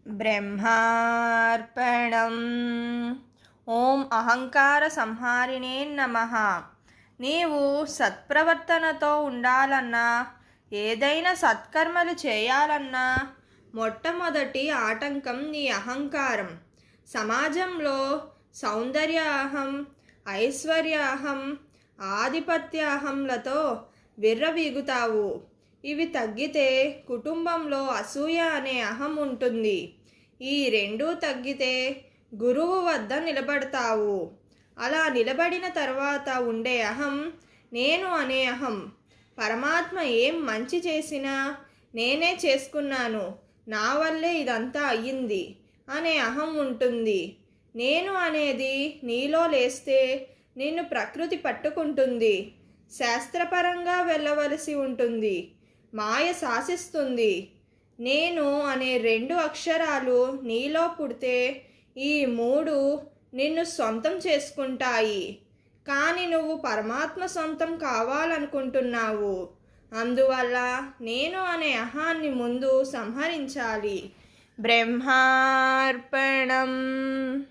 బ్రహ్మార్పణం. ఓం అహంకార సంహారిణే నమః. నీవు సత్ప్రవర్తనతో ఉండాలన్నా, ఏదైనా సత్కర్మలు చేయాలన్నా మొట్టమొదటి ఆటంకం నీ అహంకారం. సమాజంలో సౌందర్యాహం, ఐశ్వర్యాహం, ఆధిపత్యాహంలతో విర్రవీగుతావు. ఇవి తగ్గితే కుటుంబంలో అసూయ అనే అహం ఉంటుంది. ఈ రెండూ తగ్గితే గురువు వద్ద నిలబడతావు. అలా నిలబడిన తర్వాత ఉండే అహం నేను అనే అహం. పరమాత్మ ఏం మంచి చేసినా నేనే చేసుకున్నాను, నా వల్లే ఇదంతా అయ్యింది అనే అహం ఉంటుంది. నేను అనేది నీలో లేస్తే నిన్ను ప్రకృతి పట్టుకుంటుంది. శాస్త్రపరంగా వెళ్ళవలసి ఉంటుంది. మాయ శాసిస్తుంది. నేను అనే 2 అక్షరాలు నీలో పుడితే ఈ 3 నిన్ను సొంతం చేసుకుంటాయి. కానీ నువ్వు పరమాత్మ సొంతం కావాలనుకుంటున్నావు. అందువల్ల నేను అనే అహాన్ని ముందు సంహరించాలి. బ్రహ్మార్పణం.